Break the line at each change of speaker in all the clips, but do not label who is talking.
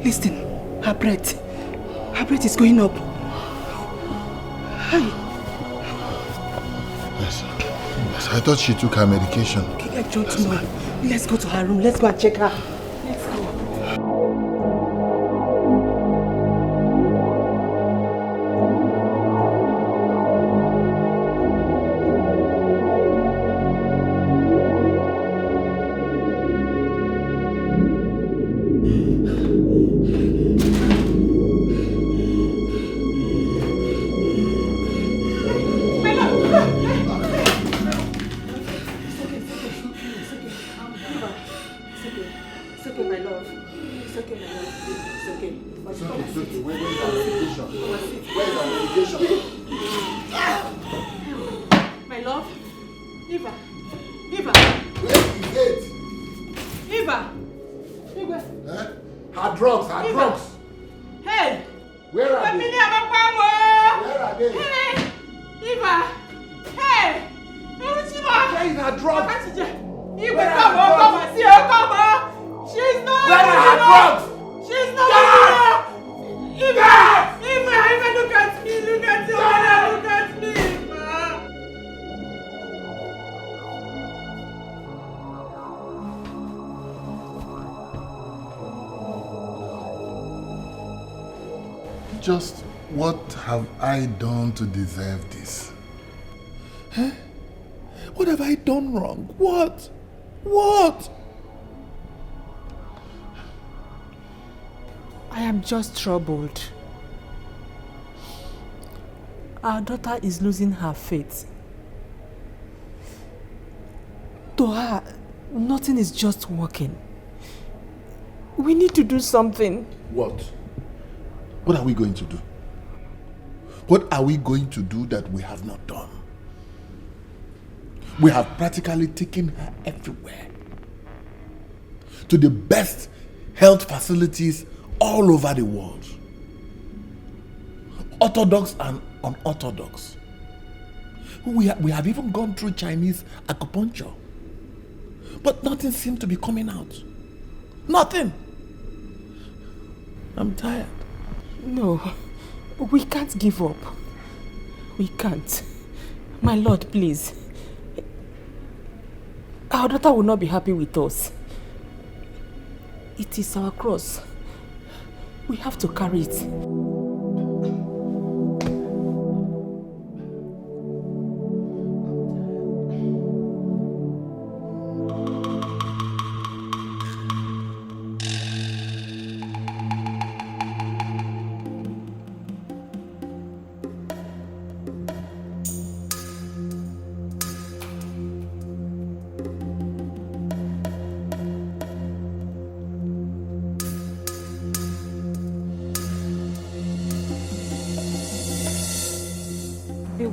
Listen, her breath is going up. Hi.
Yes, I thought she took her medication.
Okay, I don't know. Let's go to her room. Let's go and check her. Let's go.
Just what have I done to deserve this?
Huh? What have I done wrong? What? What?
I am just troubled. Our daughter is losing her faith. To her, nothing is just working. We need to do something.
What? What are we going to do? What are we going to do that we have not done? We have practically taken her everywhere. To the best health facilities all over the world. Orthodox and unorthodox. We have even gone through Chinese acupuncture. But nothing seemed to be coming out. Nothing. I'm tired.
No, we can't give up. We can't. My Lord, please. Our daughter will not be happy with us. It is our cross. We have to carry it.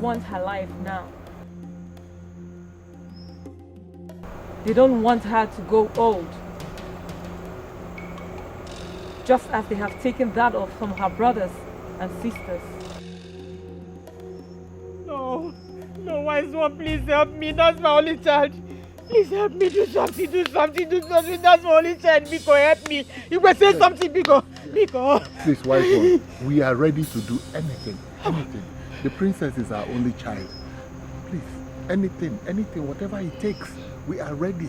Want her life now. They don't want her to go old. Just as they have taken that of some of her brothers and sisters.
No, wise one, please help me. That's my only child. Please help me, do something. That's my only child. Biko, help me. You can say something, Biko.
Please, wise one, we are ready to do anything. The princess is our only child. Please, anything, whatever it takes, we are ready.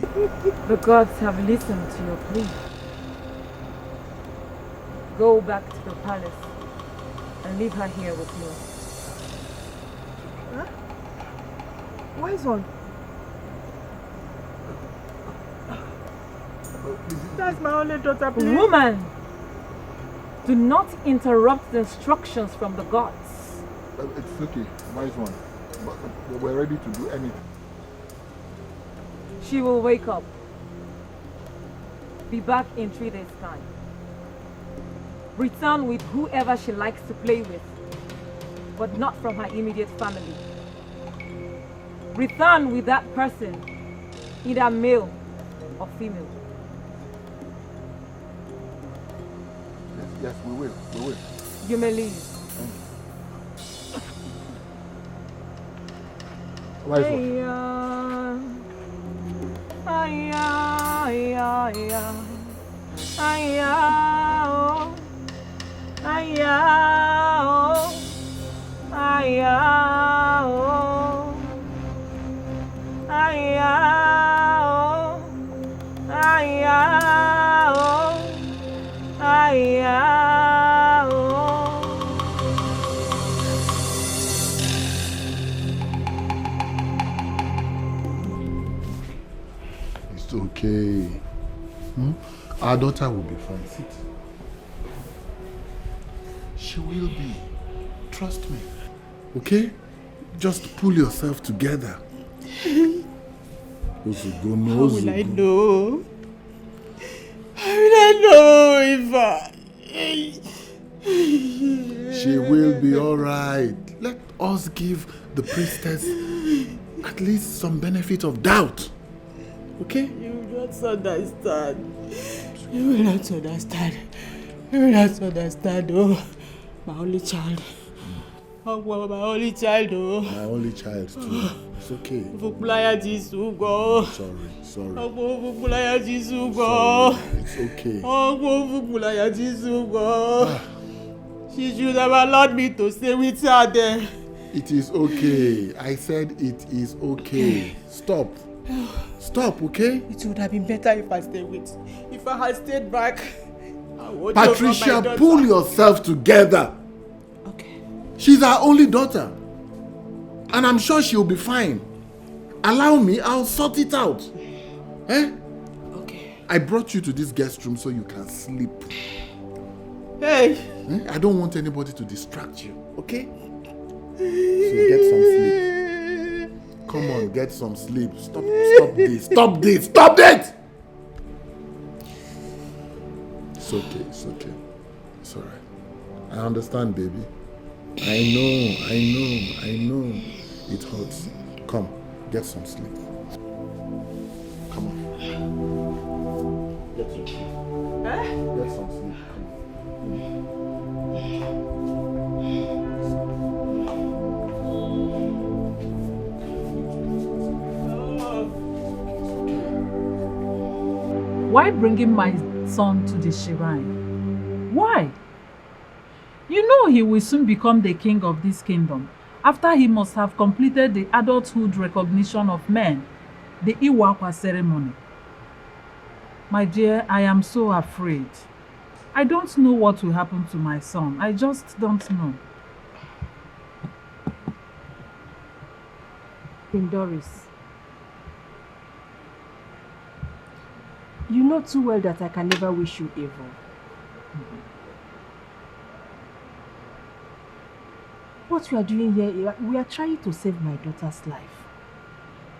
The gods have listened to your plea. Go back to the palace and leave her here with you.
Huh? Wise one. That's my only daughter, please.
Woman, do not interrupt the instructions from the gods.
It's okay, wise one. But we're ready to do anything.
She will wake up. Be back in 3 days' time. Return with whoever she likes to play with, but not from her immediate family. Return with that person, either male or female.
Yes, we will.
You may leave.
Thank you. Wise one.
It's okay. Our daughter will be fine. Sit. She will be. Trust me. Okay? Just pull yourself together. Ozugo, no,
How will I
Ozugo.
know? How will I know if
She will be alright. Let us give the priestess at least some benefit of doubt. Okay?
You will not understand. You will not understand. You will not understand. Oh, my only child. Oh, well, my only child. Oh.
My only child too. It's okay.
Fukulaya Jisugo.
Sorry.
Fukulaya Jisugo.
It's okay.
Fukulaya Jisugo. She should have allowed me to stay with her there.
It is okay. I said it is okay. Stop. Stop, okay?
It would have been better if I stayed with. If I had stayed back, I would
Patricia, pull yourself together.
Okay.
She's our only daughter. And I'm sure she'll be fine. Allow me, I'll sort it out. Eh?
Okay.
I brought you to this guest room so you can sleep.
Hey.
Eh? I don't want anybody to distract you, okay? So get some sleep. Come on, get some sleep. Stop this. Stop this! It's okay. It's alright. I understand, baby. I know. It hurts. Come, get some sleep. Come on. Get some sleep.
Huh?
Get some sleep.
Why bringing my son to the shrine? Why? You know he will soon become the king of this kingdom, after he must have completed the adulthood recognition of men, the Iwakwa ceremony. My dear, I am so afraid. I don't know what will happen to my son. I just don't know.
Queen Doris, you know too well that I can never wish you evil. What we are doing here, we are trying to save my daughter's life.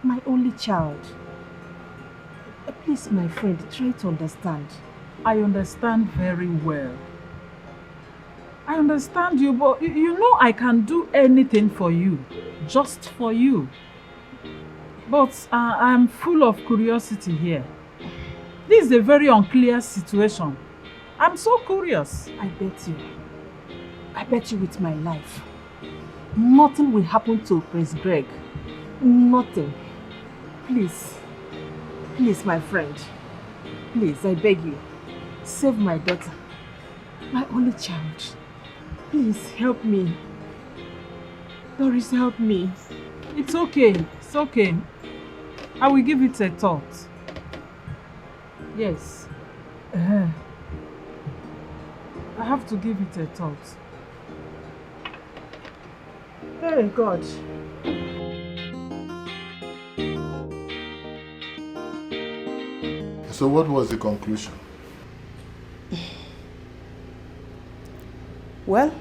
My only child. Please, my friend, try to understand.
I understand very well. I understand you, but you know I can do anything for you. Just for you. But I'm full of curiosity here. This is a very unclear situation. I'm so curious.
I bet you with my life. Nothing will happen to Prince Greg. Nothing. Please, my friend. Please, I beg you. Save my daughter. My only child. Please, help me. Doris, help me.
It's okay. I will give it a thought. Yes. I have to give it a thought.
Hey, God.
So what was the conclusion?
Well,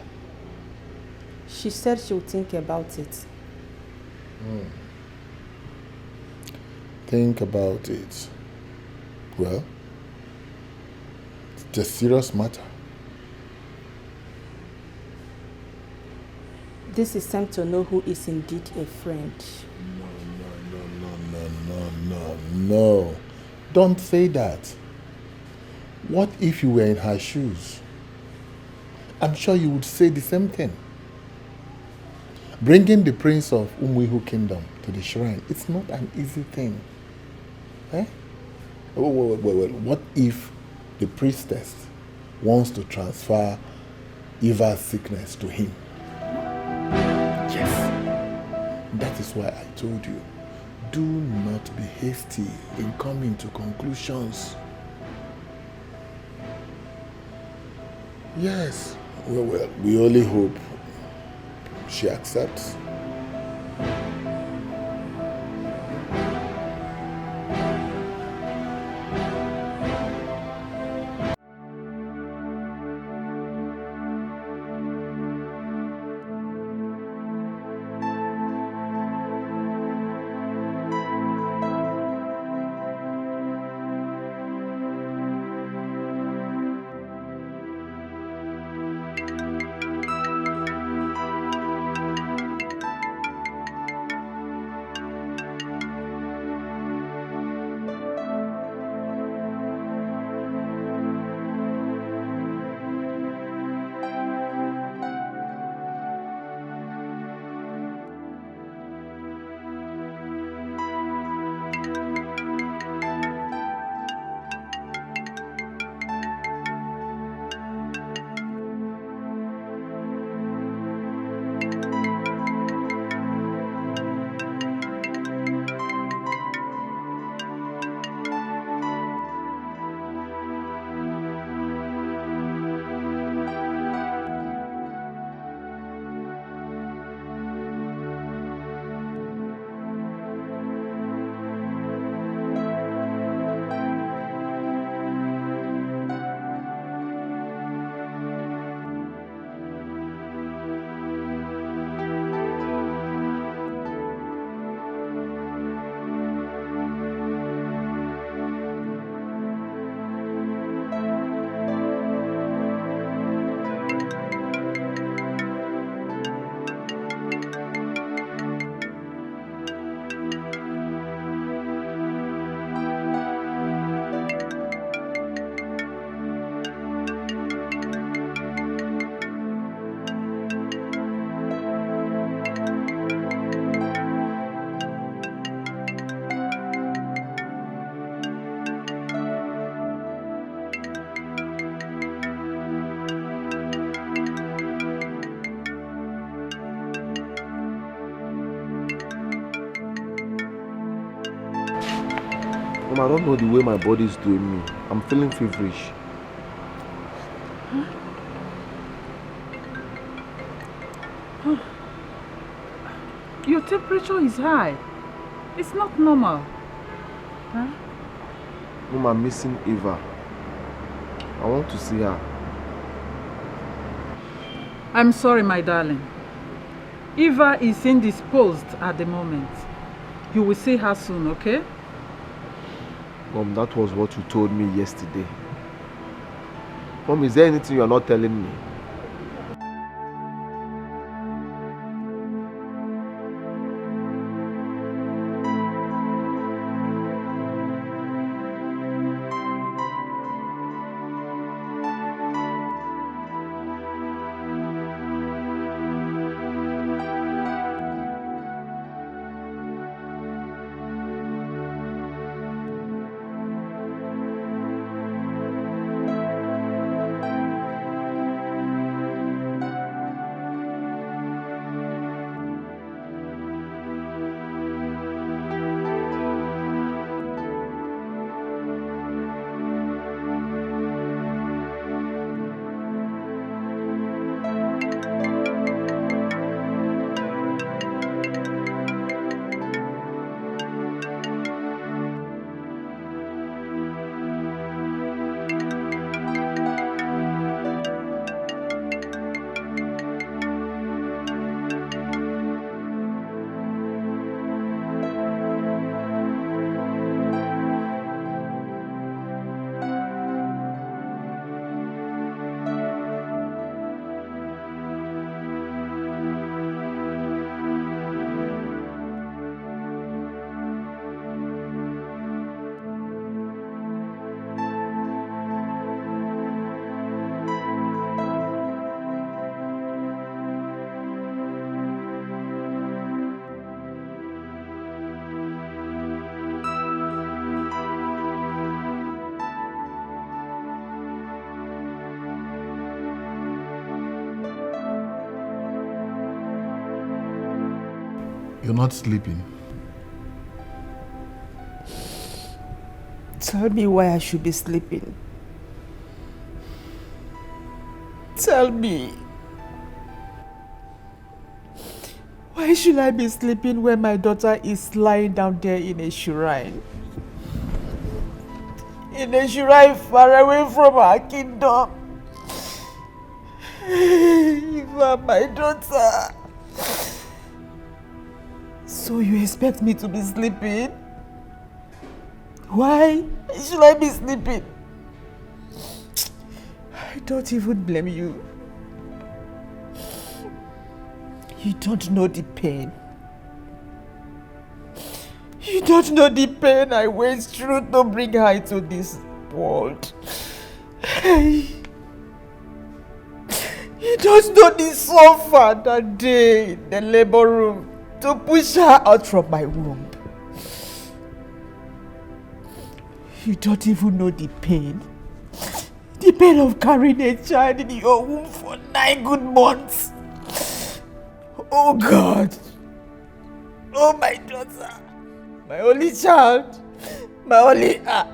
she said she'll think about it.
Think about it. Well, it's a serious matter.
This is time to know who is indeed a friend.
No. Don't say that. What if you were in her shoes? I'm sure you would say the same thing. Bringing the prince of Umuihu kingdom to the shrine, it's not an easy thing. Eh? Well, what if the priestess wants to transfer Eva's sickness to him. Yes. That is why I told you, do not be hasty in coming to conclusions. Yes. Well, we only hope she accepts.
Mom, I don't know the way my body is doing me. I'm feeling feverish.
Your temperature is high. It's not normal. Huh?
Mom, I'm missing Eva. I want to see her.
I'm sorry, my darling. Eva is indisposed at the moment. You will see her soon, okay?
Mom, that was what you told me yesterday. Mom, is there anything you are not telling me?
You're not sleeping.
Tell me why I should be sleeping. Tell me. Why should I be sleeping when my daughter is lying down there in a shrine? In a shrine far away from our kingdom. Eva, my daughter. So you expect me to be sleeping? Why should I be sleeping? I don't even blame you. You don't know the pain. You don't know the pain I went through to bring her into this world. You don't know the suffer that day in the labor room to push her out from my womb. You don't even know the pain. The pain of carrying a child in your womb for 9 good months. Oh God. Oh my daughter. My only child. My only heart.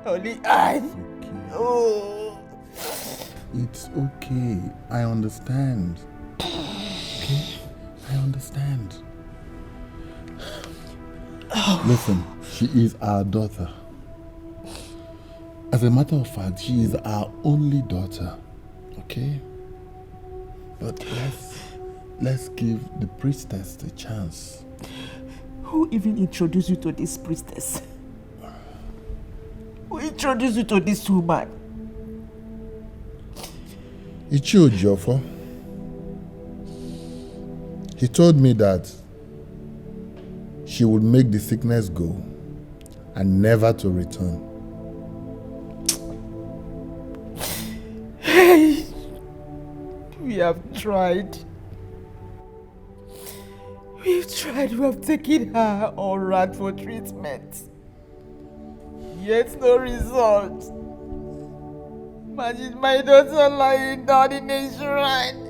My only eye. Oh.
It's okay. I understand. Okay? I understand. Listen, she is our daughter. As a matter of fact, she is our only daughter. Okay? But let's give the priestess a chance.
Who even introduced you to this priestess? Who introduced you to this woman?
Ichio Jofo. He told me that she would make the sickness go and never to return.
Hey, we have tried. We've tried, we have taken her all around for treatment. Yet no result. Imagine my daughter lying down in a shrine.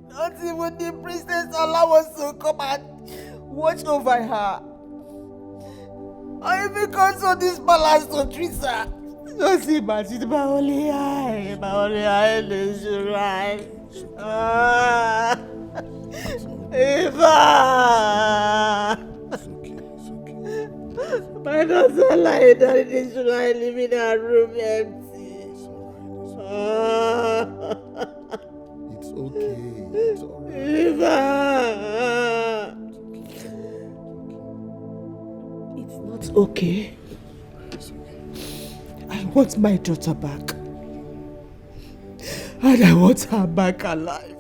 Not even the priestess allow us to come and watch over her. Or even come to this palace to treat her. Just imagine my only eye in the shrine. Eva!
It's okay.
My daughter lying down in the shrine, leaving her room empty.
It's okay. It's alright.
Eva! It's not okay.
It's okay.
I want my daughter back. And I want her back alive.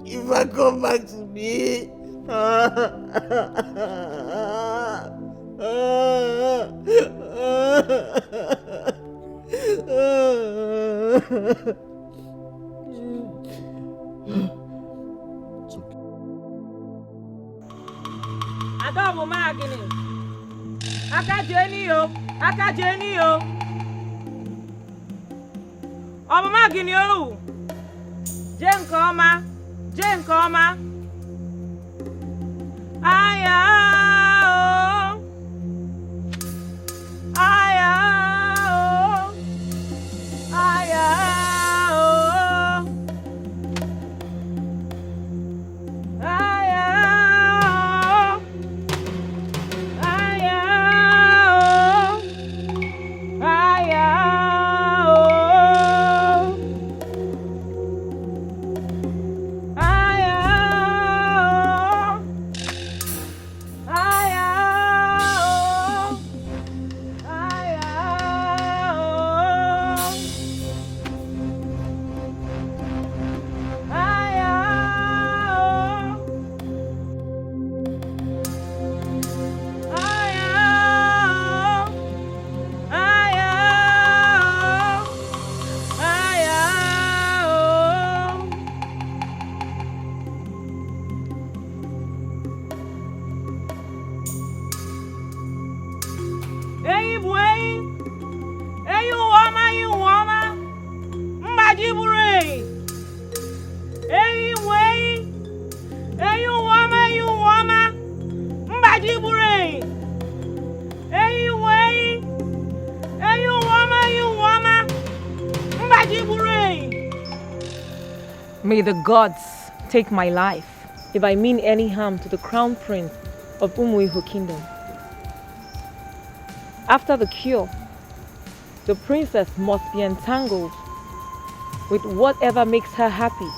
Eva, come back to me.
It's okay.
Adobo magini. Akajeni yo. Obo magini o. Je nke ọma. Aya o. Aya o. Aya o. Aya o. Aya o. Aya o. Aya o. May the gods take my life if I mean any harm to the crown prince of Umuihu Kingdom. After the cure, the princess must be entangled with whatever makes her happy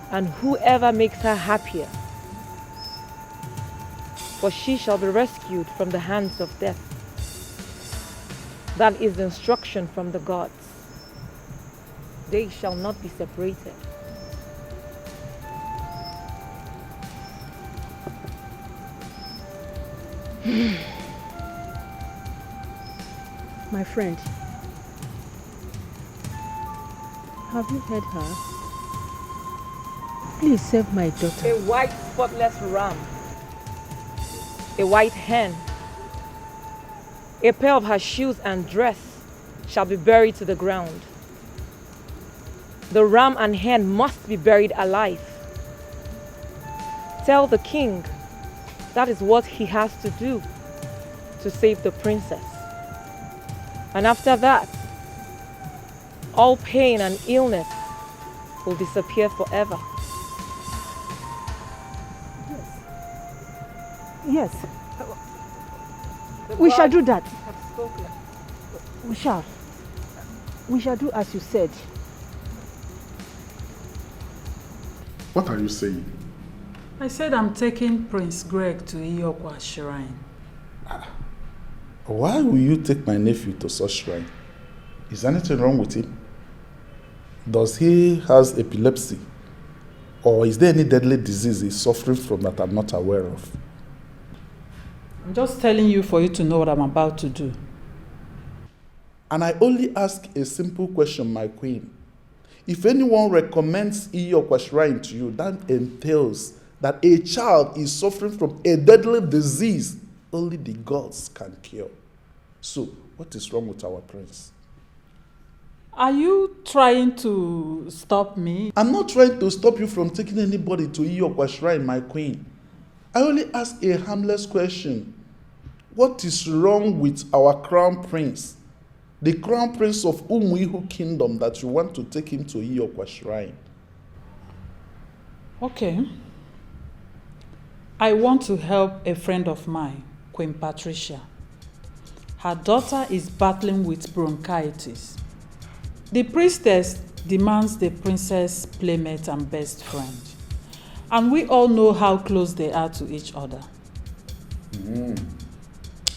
and whoever makes her happier. For she shall be rescued from the hands of death. That is the instruction from the gods. They shall not be separated.
My friend, have you heard her? Please save my daughter.
A white spotless ram, a white hen, a pair of her shoes and dress shall be buried to the ground. The ram and hen must be buried alive. Tell the king that is what he has to do to save the princess. And after that, all pain and illness will disappear forever.
Yes. We shall do that.
Have spoken.
We shall. We shall do as you said.
What are you saying?
I said I'm taking Prince Greg to Iyokwa Shrine.
Why will you take my nephew to such shrine? Is anything wrong with him? Does he has epilepsy? Or is there any deadly disease he's suffering from that I'm not aware of?
I'm just telling you for you to know what I'm about to do.
And I only ask a simple question, my queen. If anyone recommends Iyokwa Shrine to you, that entails that a child is suffering from a deadly disease only the gods can cure. So, what is wrong with our prince?
Are you trying to stop me?
I'm not trying to stop you from taking anybody to Iyokwa Shrine, my queen. I only ask a harmless question. What is wrong with our crown prince? The crown prince of Umuihu Kingdom that you want to take him to Iyokwa Shrine?
Okay. I want to help a friend of mine, Queen Patricia. Her daughter is battling with bronchitis. The priestess demands the princess' playmate and best friend. And we all know how close they are to each other.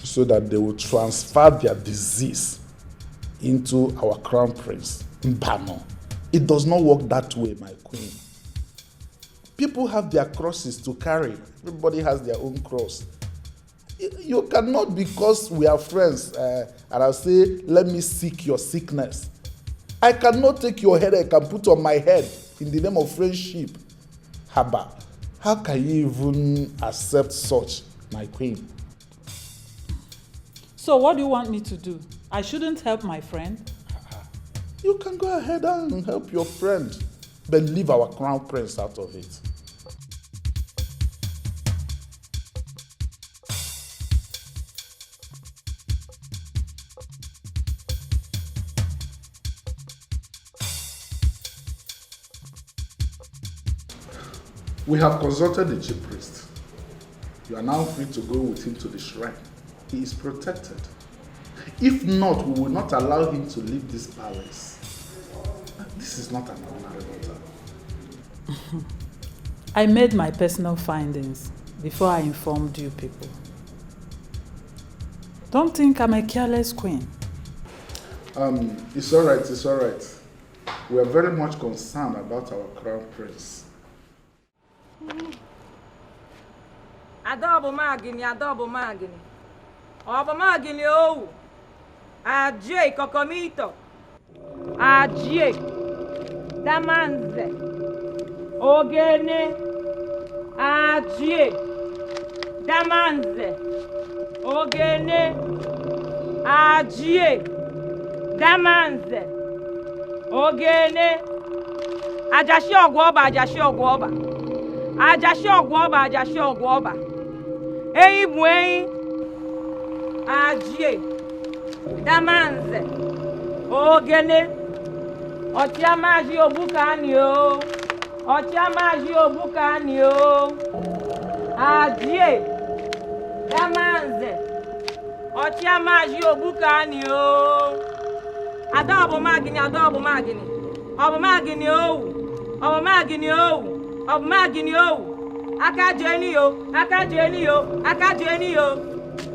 So that they will transfer their disease into our crown prince, Mbano. It does not work that way, my queen. People have their crosses to carry. Everybody has their own cross. You cannot, because we are friends, and I'll say, let me seek your sickness. I cannot take your headache and put on my head in the name of friendship. Haba, how can you even accept such, my queen?
So what do you want me to do? I shouldn't help my friend?
You can go ahead and help your friend, but leave our crown prince out of it. We have consulted the chief priest. You are now free to go with him to the shrine. He is protected. If not, we will not allow him to leave this palace. This is not an ordinary matter.
I made my personal findings before I informed you people. Don't think I'm a careless queen.
It's all right, it's all right. We are very much concerned about our crown prince.
Adobo magini, Obo magini o. Ajie kokomito. Ajie. Damanze. Ogene. Ajie. Damanze. Ogene. Ajie. Damanze. Ogene. Ajashi ogwoba, ajashi ogwoba. Ajashi ogwoba, ajashi ogwoba. Eyi bu eyi. Ajie. Damanze. Ogene. Otiamaji obukani o.
Ọchịamazi Obukani o. Adie. Damanze. Ọchịamazi Obukani o. Ada Obumagini, Ada Obumagini. Obumagini o. Obumagini o. Obumagini o. Akajeni o. Akajeni o. Akajeni o.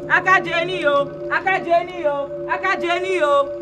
Akajeni o. Akajeni o. Akajeni o.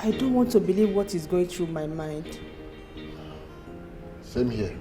I don't want to believe what is going through my mind.
Same here.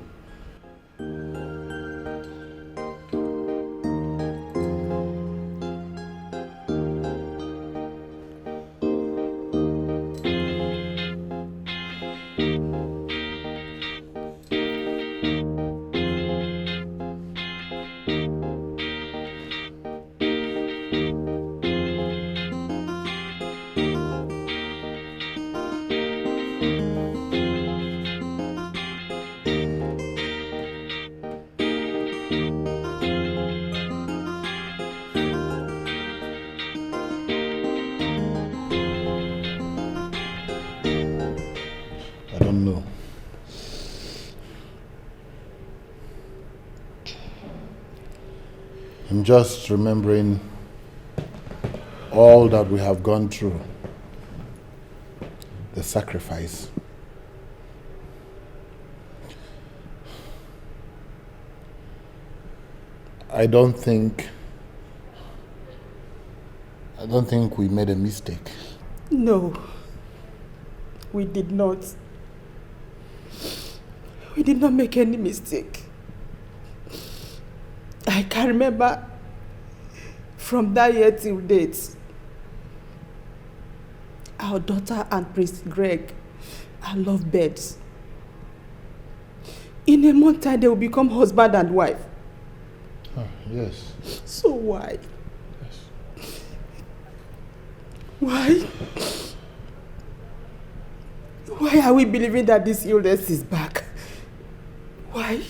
I'm just remembering all that we have gone through. The sacrifice. I don't think we made a mistake.
No, we did not. We did not make any mistake. I can remember from that year till date, our daughter and Priest Greg are lovebirds. In a month time, they will become husband and wife.
Oh, yes.
So why?
Yes.
Why? Why are we believing that this illness is back? Why?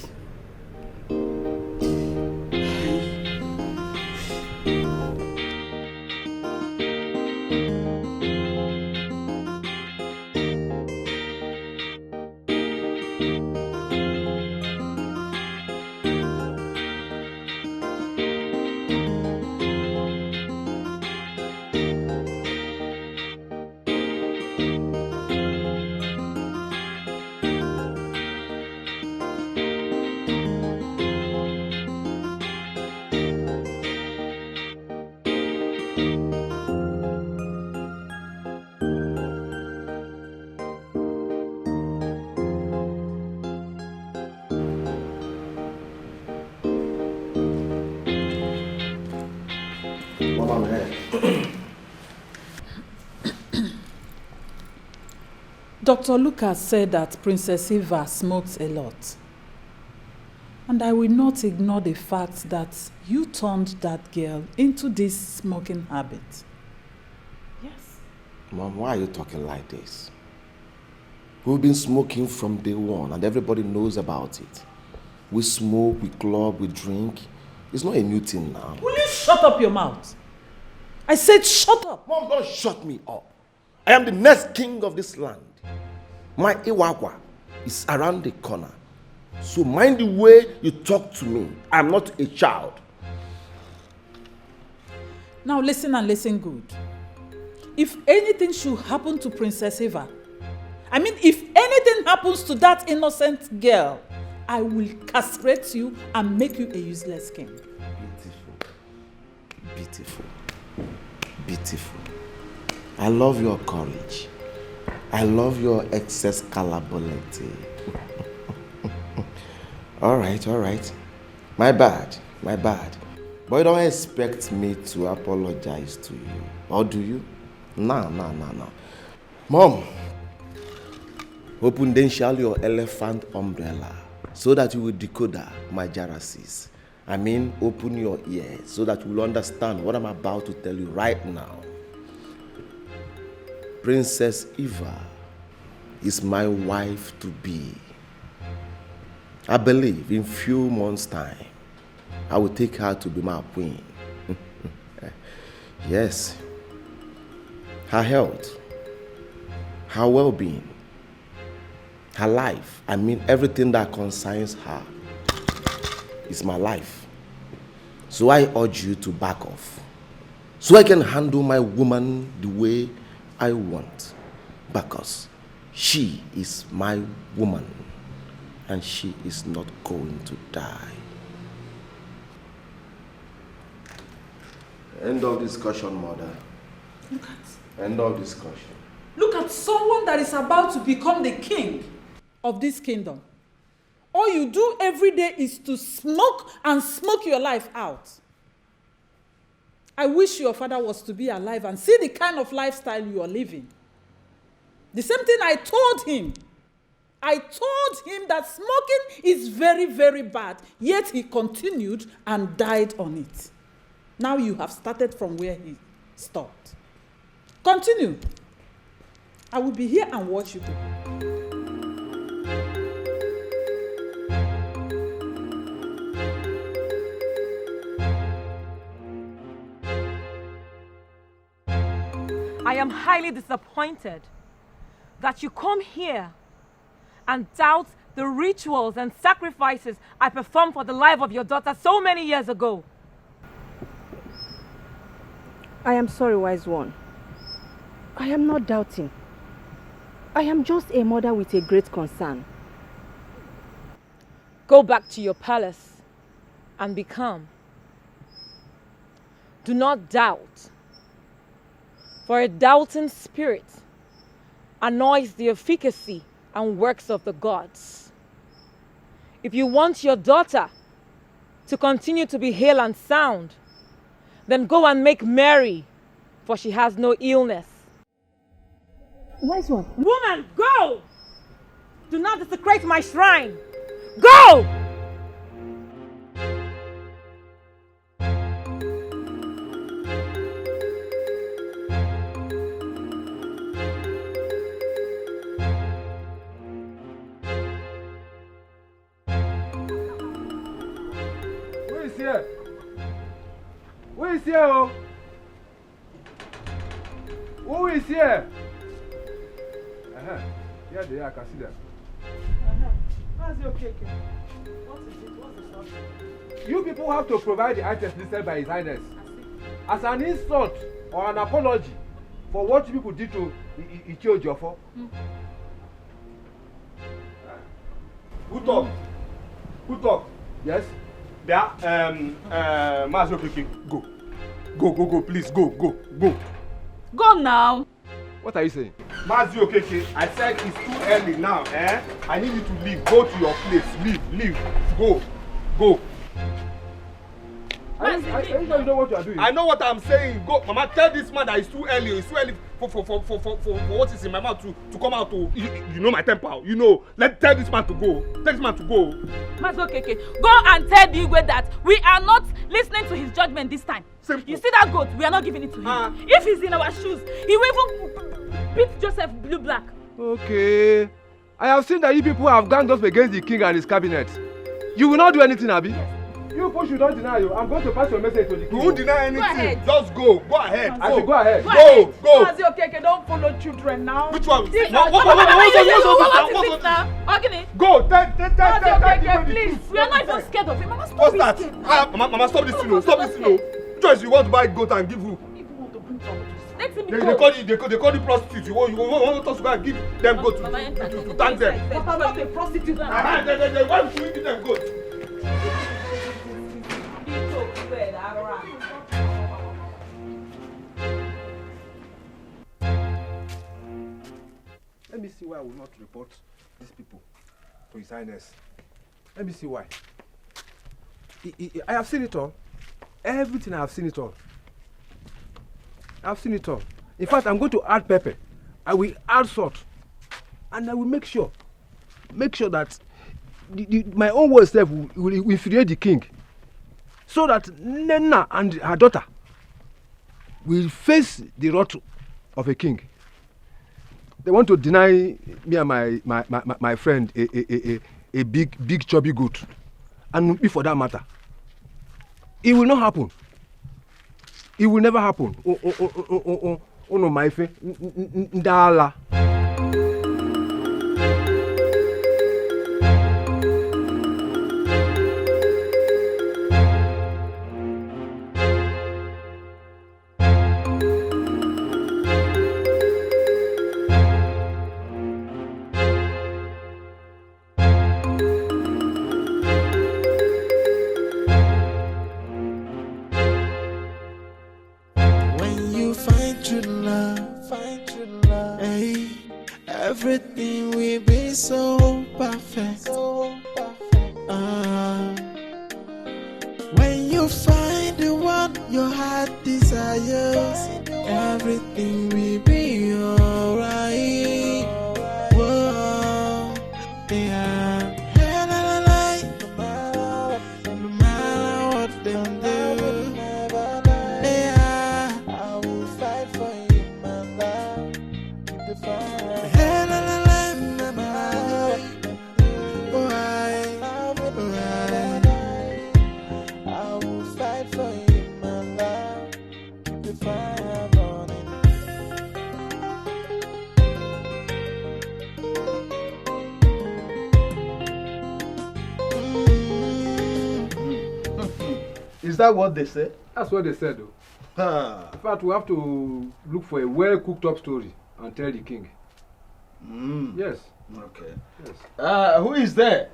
Dr. Lucas said that Princess Eva smokes a lot. And I will not ignore the fact that you turned that girl into this smoking habit. Yes.
Mom, why are you talking like this? We've been smoking from day one and everybody knows about it. We smoke, we club, we drink. It's not a new thing now.
Will you shut up your mouth? I said shut up.
Mom, don't shut me up. I am the next king of this land. My Iwagwa is around the corner. So mind the way you talk to me. I'm not a child.
Now listen and listen good. If anything should happen to Princess Eva, if anything happens to that innocent girl, I will castrate you and make you a useless king.
Beautiful. Beautiful. Beautiful. I love your courage. I love your excess scalability. All right. My bad. But you don't expect me to apologize to you. Or do you? No. Mom, open then shall your elephant umbrella so that you will decode my jealousies. Open your ears so that you will understand what I'm about to tell you right now. Princess Eva is my wife to be. I believe in few months' time, I will take her to be my queen. Yes. Her health, her well-being, her life, everything that concerns her is my life. So I urge you to back off, so I can handle my woman the way I want, because she is my woman. And she is not going to die. End of discussion, mother.
Look at.
End of discussion.
Look at someone that is about to become the king of this kingdom. All you do every day is to smoke and smoke your life out. I wish your father was to be alive and see the kind of lifestyle you are living. The same thing I told him. I told him that smoking is very, very bad, yet he continued and died on it. Now you have started from where he stopped. Continue. I will be here and watch you go.
I am highly disappointed that you come here and doubt the rituals and sacrifices I performed for the life of your daughter so many years ago.
I am sorry, wise one. I am not doubting. I am just a mother with a great concern.
Go back to your palace and be calm. Do not doubt, for a doubting spirit annoys the efficacy and works of the gods. If you want your daughter to continue to be hale and sound, then go and make merry, for she has no illness.
Wise one.
Woman, go! Do not desecrate my shrine. Go!
Who is here? Oh? Who is here? Here they are, I can see them.
How's your cake? What is it? What's the subject?
You people have to provide the items listed by His Highness as an insult or an apology for what you people did to Ichio Jofo. Who talked? Who talked? Yes?
There, Wazico, go, please, go.
Go now.
What are you saying?
Wazico, I said it's too early now, eh? I need you to leave. Go to your place. Leave. Go. I know what you are doing. I know what I'm saying. Go, Mama, tell this man that it's too early. It's too early for what is in my mouth to come out. You know my temper. You know. Tell this man to go. Tell this man to go.
Okay. Go and tell the Igwe that we are not listening to his judgment this time.
Simple.
You see that goat? We are not giving it to him. If he's in our shoes, he will even beat Joseph blue black.
Okay. I have seen that you people have ganged up against the king and his cabinet. You will not do anything, Abi. You people should not deny you. I'm going to pass your message to the king. You won't deny anything. Go ahead. Just go. Go ahead. I should go ahead. Go.
Okay, don't follow children now.
Which one?
Go. Please. We are not even scared of him. Mama, stop.
What's that? Mama, stop this thing. Stop this thing. Choice, you want to buy goat and give who?
Let him
They call you prostitute. You want us to go and give them goat to thank them.
But I'm not a prostitute.
Why would we give them goat? Let me see why I will not report these people to His Highness. Let me see why. I have seen it all. Everything I have seen it all. I've seen it all. In fact, I'm going to add pepper. I will add salt. And I will make sure that my own word self will infuriate the king. So that Nena and her daughter will face the wrath of a king. They want to deny me and my friend a big chubby goat. And for that matter, it will not happen. It will never happen. Oh no, my friend. Ndala.
Everything will be so perfect. When you find the one your heart desires, everything will be alright. Whoa, yeah. No matter what they do, yeah, I will fight for you, my love. Keep the fire.
Is that what they said?
That's what they said, though. In fact, we have to look for a well-cooked-up story and tell the king. Yes.
Okay.
Yes.
Who is there?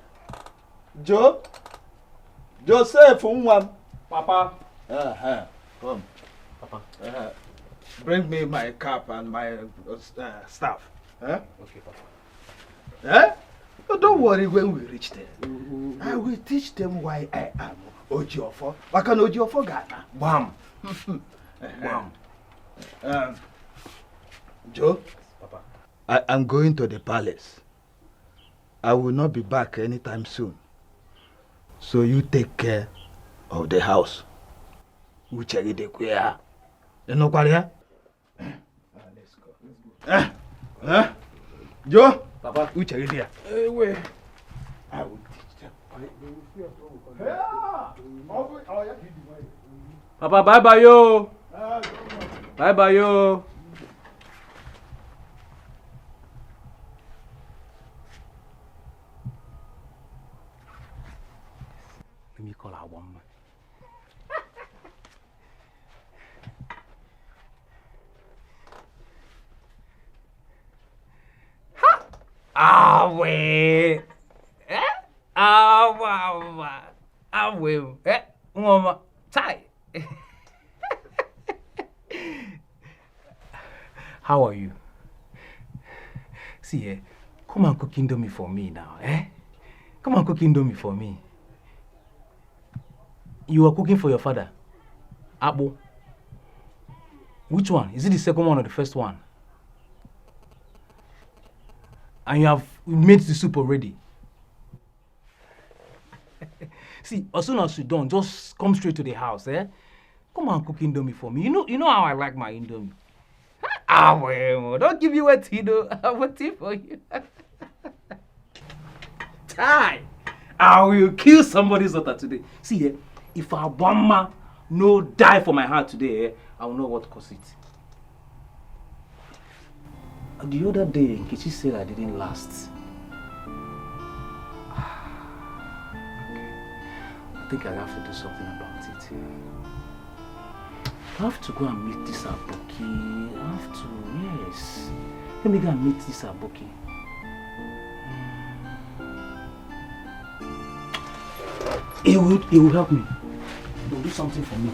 Joe? Joseph, one.
Papa.
Come. Papa. Bring me my cap and my staff.
Okay, Papa.
Oh, don't worry when we reach there. I will teach them why I am Ojiofo. Like an Ojiofo Ghana.
Bam.
Bam. Joe?
Papa.
I am going to the palace. I will not be back anytime soon. So you take care of the house. Ucheri de Kuya. You know what? Let's go. Joe?
Papa.
Ucheri there.
Wait.
I will teach them.
Papa, bye-bye, yo. Bye-bye, yo. Let me call our woman.
Awe. Awe. Mama. Chai. How are you? See, come and cook Indomie for me now, Come and cook Indomie for me.
You are cooking for your father? Abo? Which one? Is it the second one or the first one? And you have made the soup already? See, as soon as you're done, just come straight to the house, eh? Come and cook Indomie for me. You know how I like my Indomie. Well, don't give you a tea, though. I have a tea for you. Tie! I will kill somebody's daughter today. See, if Abama no die for my heart today, I will know what caused it. The other day, Nkechi said I didn't last. I think I have to do something about it. I have to go and meet this Aboki. I have to, yes. Let me go and meet this Aboki. He will help me. He will do something for me.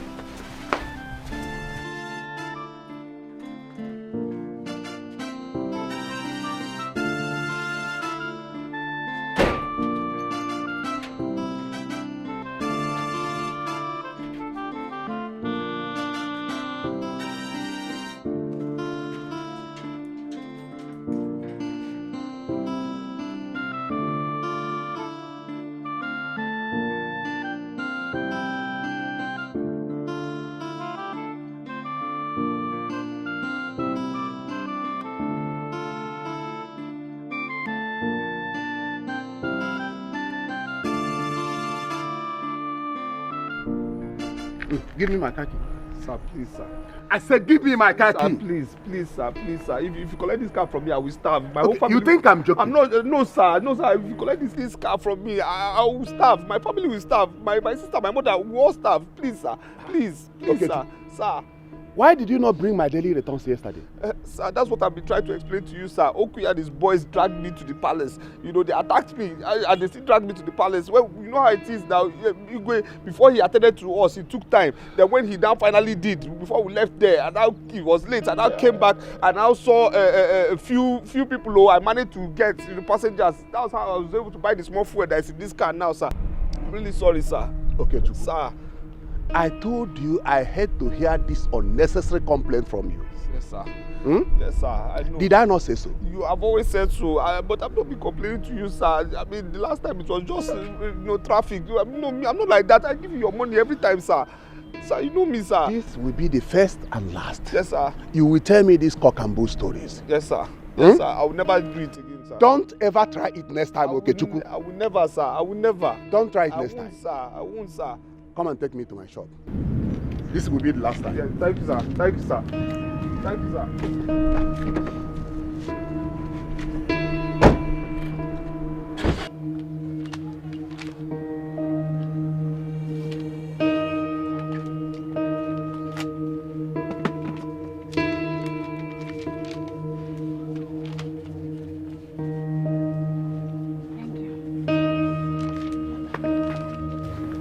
Give me my khaki.
Sir, please, sir.
I said give me my khaki.
Sir, please, sir. If you collect this car from me, I will starve. My whole
Okay,
family.
you think I'm joking?
I'm not. No, sir. If you collect this car from me, I will starve. My family will starve. My sister, my mother will all starve. Please, sir. Please,
Okay,
sir. Sir.
Why did you not bring my daily returns yesterday?
Sir, that's what I've been trying to explain to you, sir. Okuya and his boys dragged me to the palace. You know, they attacked me and they still dragged me to the palace. Well, you know how it is now. Before he attended to us, it took time. Then when he now finally did, before we left there, and now he was late, and I came back and I saw a few people who I managed to get the passengers. That's how I was able to buy the small fuel that is in this car now, sir. I'm really sorry, sir.
Okay, Chukwu.
Sir.
I told you I had to hear this unnecessary complaint from you.
Yes, sir.
Hmm?
Yes, sir. I know.
Did I not say so?
You have always said so, but I've not been complaining to you, sir. I mean, the last time it was just traffic. You know me, I'm not like that. I give you your money every time, sir. Sir, you know me, sir.
This will be the first and last.
Yes, sir.
You will tell me these cock and bull stories.
Yes, sir. Yes, sir. I will never do it again, sir.
Don't ever try it next time, okay, Chukwu?
I will never, sir. I will never.
Don't try it next time.
Sir. I won't, sir.
Come and take me to my shop. This will be the last time.
Yeah, thank you, sir. Thank you, sir. Thank you, sir.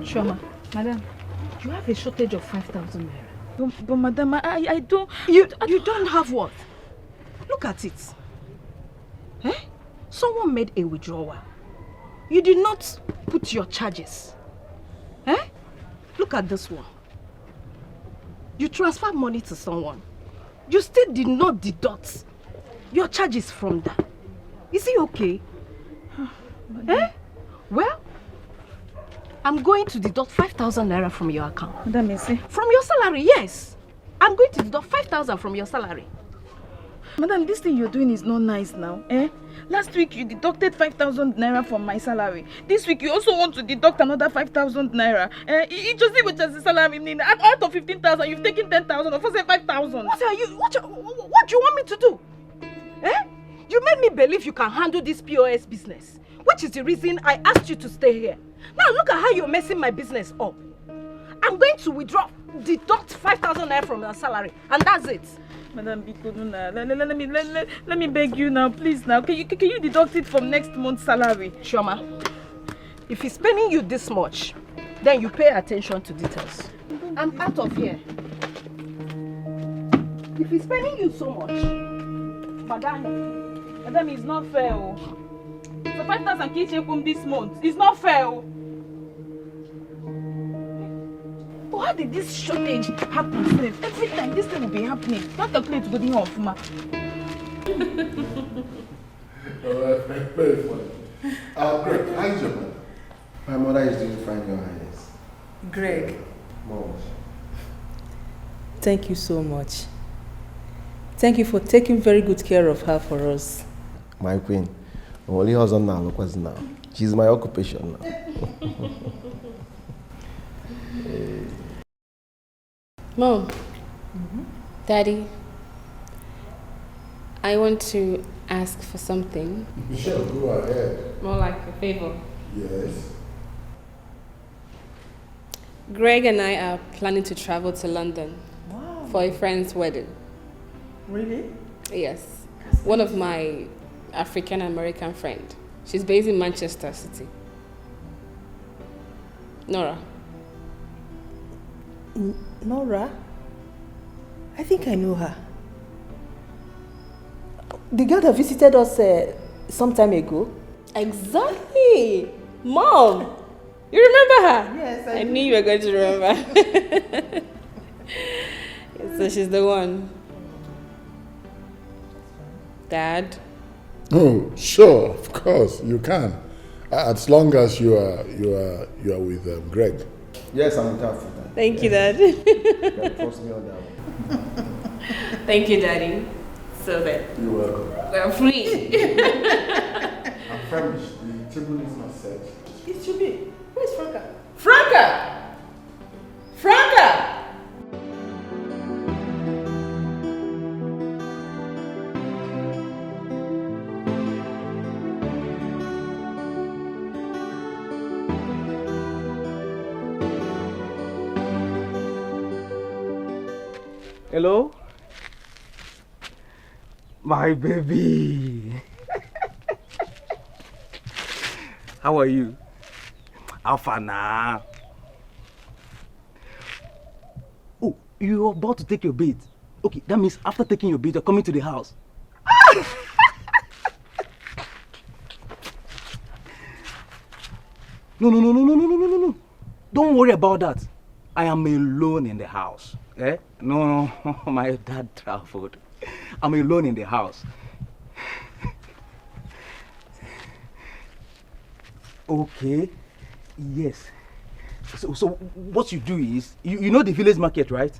Shoma, madam, you have a shortage of 5,000 naira.
But madam, I don't...
You don't have what? Look at it. Eh? Someone made a withdrawal. You did not put your charges. Eh? Look at this one. You transferred money to someone. You still did not deduct your charges from that. Is it okay? Eh? Well, I'm going to deduct 5,000 naira from your account.
Madam,
From your salary, yes. I'm going to deduct 5,000 from your salary.
Madam, this thing you're doing is not nice now, eh? Last week you deducted 5,000 naira from my salary. This week you also want to deduct another 5,000 naira. It just which is the salary. Out of 15,000, you've taken 10,000. Of course, 5,000.
What do you want me to do? Eh? You made me believe you can handle this POS business, which is the reason I asked you to stay here. Now look at how you're messing my business up. I'm going to deduct 5,000 naira from your salary, and that's it.
Madam Bikoduna, let me beg you now, please now. Can you deduct it from next month's salary?
Shoma, if he's paying you this much, then you pay attention to details. I'm out of here. If he's paying you so much,
Madam, it's not fair. So 5,000 kitchen from this month. It's not fair. How did this shortage happen? Every time this thing will be happening. Not calculate to go in off, ma.
Very funny. Greg, how is your mother?
My mother is doing fine, Your Highness.
Greg,
Mom.
thank you so much. Thank you for taking very good care of her for us.
My queen. Only husband now, look what's now. She's my occupation now.
Mom, Daddy, I want to ask for something.
Michelle, go ahead.
More like a favor.
Yes.
Greg and I are planning to travel to London for a friend's wedding.
Really?
Yes. One of my African American friend. She's based in Manchester City. Nora.
Nora? I think I know her. The girl that visited us some time ago?
Exactly! Mom! You remember her?
Yes,
I knew you were going to remember. So she's the one. Dad?
Oh, sure, of course, you can. As long as you are with Greg.
Yes, I'm with her.
Thank you, Dad.
You can trust me on that one.
Thank you, Daddy. So then.
You're welcome.
We're free.
I'm famished. The table is not set.
It should be. Where's Franca?
Franca! Franca!
Hello? My baby. How are you? How far now? Oh, you're about to take your bait. Okay, that means after taking your bait, you're coming to the house. No. Don't worry about that. I am alone in the house. Eh? No, my dad traveled. I'm alone in the house. Okay. Yes. So what you do is, you know the village market, right?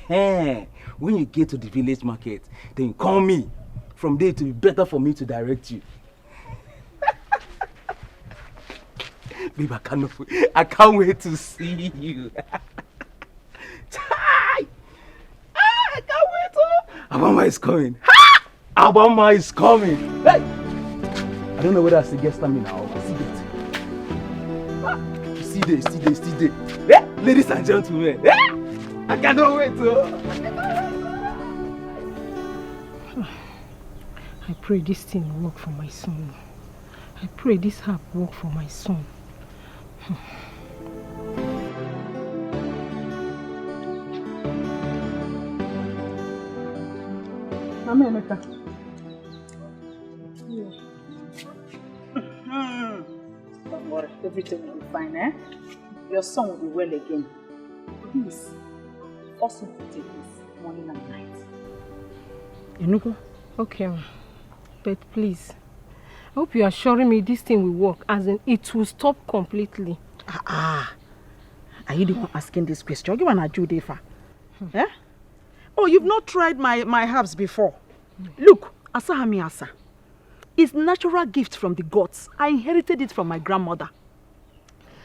When you get to the village market, then you call me. From there, it will be better for me to direct you. Babe, I can't wait to see you. I can't wait. Abama is coming. Abama is coming. Hey! I don't know whether I see guest me now. I see it. See there. Yeah? Ladies and gentlemen. Yeah? I cannot wait.
I pray this thing will work for my son. I pray this app will work for my son.
Mama Emeka.
Don't worry, everything will be fine, eh? Your son will be well again. Please, also take this morning and night.
Enugu? Okay, ma. But please, I hope you are assuring me this thing will work, as in it will stop completely.
Are you the one asking this question? You want to do it? Eh? Oh, you've not tried my herbs before. Look, Asahami Asa. It's natural gift from the gods. I inherited it from my grandmother.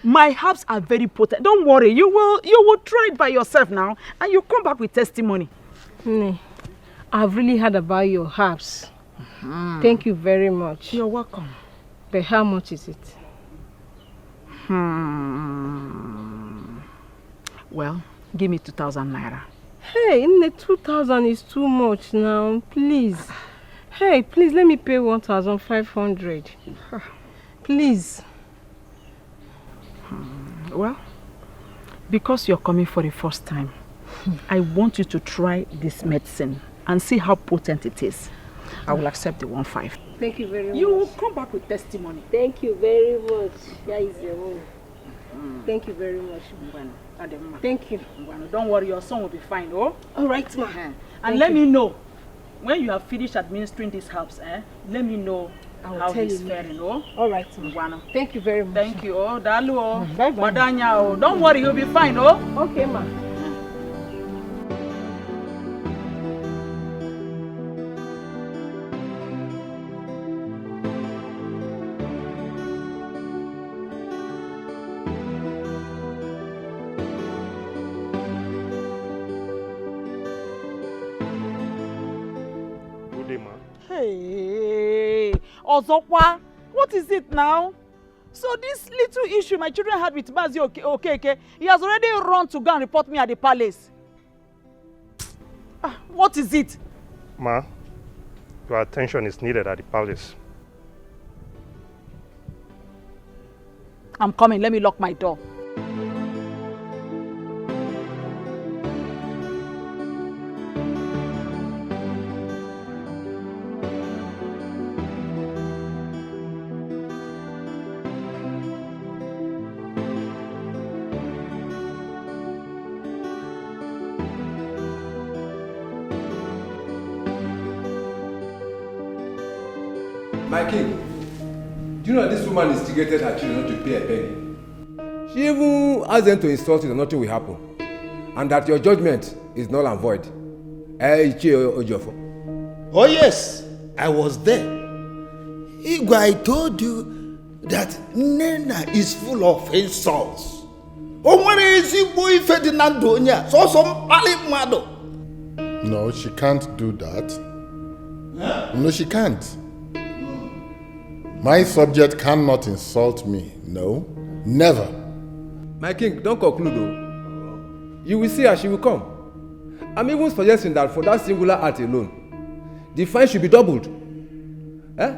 My herbs are very potent. Don't worry, you will try it by yourself now, and you'll come back with testimony.
I've really heard about your herbs. Thank you very much.
You're welcome.
But how much is it?
Well, give me 2,000 naira.
Hey, 2,000 is too much now. Please. Hey, please let me pay 1,500. Please.
Well, because you're coming for the first time, I want you to try this medicine and see how potent it is. I will accept the 1,500.
Thank you very much.
You will come back with testimony.
Thank you very much. Here is your own.
Thank you very much.
Thank you. Don't worry, your son will be fine, oh?
All right, ma.
And let me know, when you have finished administering these herbs, let me know how he's faring, oh?
All right, ma. Thank you very much.
Thank you, oh. Dalu, oh.
Bye-bye.
Madanya, oh. Don't worry, he'll be fine, oh?
Okay, ma.
Hey, Ozokwa, what is it now? So this little issue my children had with Mazi okay, he has already run to go and report me at the palace. What is it?
Ma, your attention is needed at the palace.
I'm coming, let me lock my door.
My king, do you know this woman instigated her children not to pay a penny? She even asked them to insult you that nothing will happen, and that your judgment is null and void.
Oh yes, I was there. Igwe, I told you that Nena is full of insults.
No, she can't do that. No, she can't. My subject cannot insult me. No, never.
My king, don't conclude though. You will see her, she will come. I'm even suggesting that for that singular act alone, the fine should be doubled. The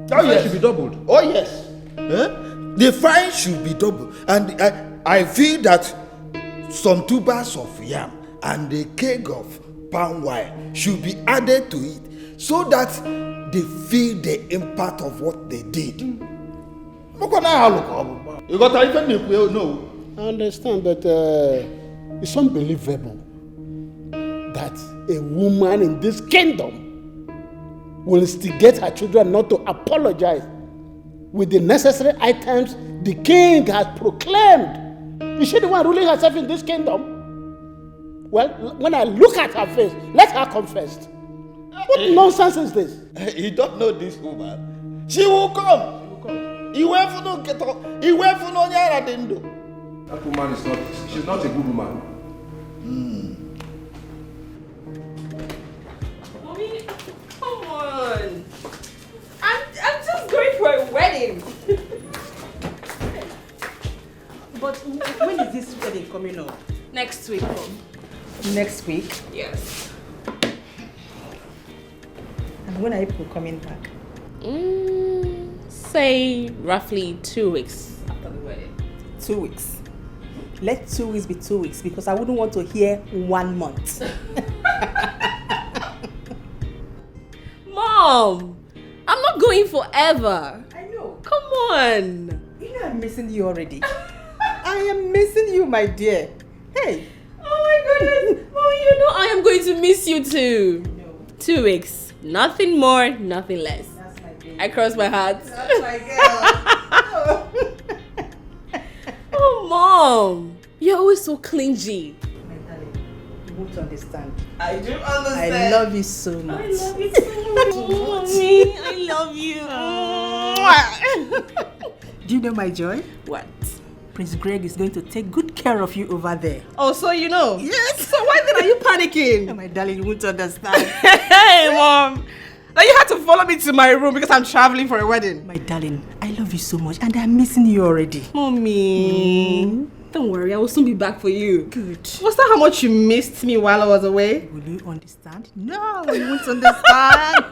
fine should be doubled.
Oh yes. The fine should be doubled. And I feel that some tubers of yam and a keg of palm wine should be added to it so that they feel the impact of what they did.
You got anything? No. I understand, but it's unbelievable that a woman in this kingdom will instigate her children not to apologize with the necessary items the king has proclaimed. Is she the one ruling herself in this kingdom? Well, when I look at her face, let her confess. What nonsense is this?
You don't know this woman. She will come. That
woman is not, she's not a good woman.
Mommy, come on. I'm just going for a wedding.
But when is this wedding coming up?
Next week, Mom.
Next week?
Yes.
And when are people coming back?
Say roughly 2 weeks after the wedding.
2 weeks. Let 2 weeks be 2 weeks because I wouldn't want to hear 1 month.
Mom, I'm not going forever.
I know.
Come on.
You know I'm missing you already. I am missing you, my dear. Hey.
Oh my goodness. Mom, you know I am going to miss you too. No. 2 weeks. Nothing more, nothing less.
That's my baby.
I cross my heart.
That's my girl.
Oh, Mom. You're always so clingy.
My darling, you won't understand.
I do understand.
I love you so much.
I love you so much. Mommy, I love you.
Do you know my joy?
What?
Prince Greg is going to take good care of you over there.
Oh, so you know?
Yes.
So why then are you panicking?
Oh, my darling, you won't understand.
Hey, Mom. Now you had to follow me to my room because I'm traveling for a wedding.
My darling, I love you so much and I'm missing you already.
Mommy.
Don't worry, I will soon be back for you.
Good.
Was that how much you missed me while I was away?
Will you understand? No, you won't understand.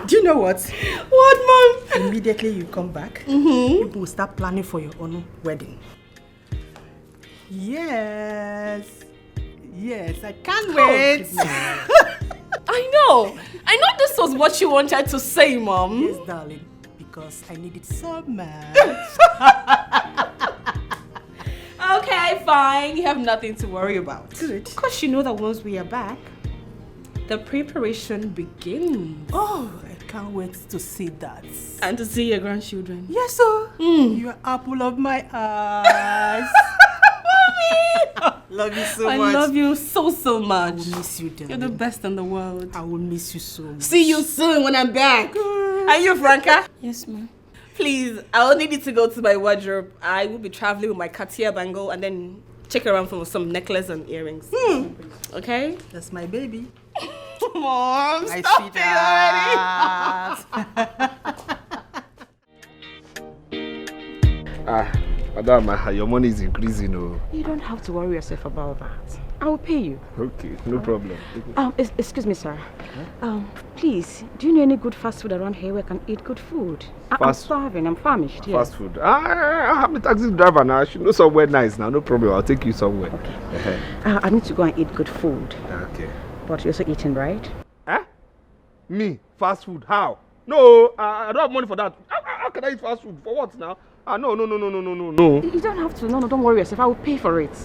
Do you know what?
What, Mom?
Immediately you come back, people will start planning for your own wedding. Yes. Yes, I can't wait.
I know this was what you wanted to say, Mom.
Yes, darling, because I need it so much.
fine. You have nothing to worry about.
Good.
Because you know that once we are back, the preparation begins.
Oh, I can't wait to see that.
And to see your grandchildren.
Yes, sir. You're apple of my eyes.
Mommy!
Love you so
I
much.
love you so much.
I will miss you, darling.
You're the best in the world.
I will miss you so much.
See you soon when I'm back. Are you Franca?
Yes, ma'am.
Please, I'll need you to go to my wardrobe. I will be traveling with my Cartier bangle and then check around for some necklace and earrings. Okay?
That's my baby.
Mom,
I
stop
see
it
Ah, Madam, your money is increasing. Oh.
You don't have to worry yourself about that. I will pay you.
Okay, no problem.
Excuse me, sir. Please, do you know any good fast food around here where I can eat good food? I'm starving. I'm famished. Yeah.
Fast food. I'm a taxi driver now. I should know somewhere nice now. No problem. I'll take you somewhere.
Okay. I need to go and eat good food.
Okay.
But you're also eating, right?
Me? Fast food? How? No, I don't have money for that. How can I eat fast food? For what now? No.
You don't have to. No, don't worry yourself. I will pay for it.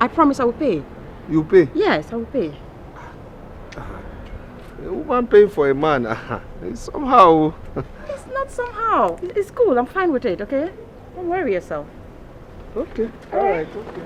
I promise I will pay.
You pay?
Yes, I will pay.
A woman paying for a man. Somehow.
It's not somehow. It's cool. I'm fine with it, okay? Don't worry yourself.
Okay. All right. Okay.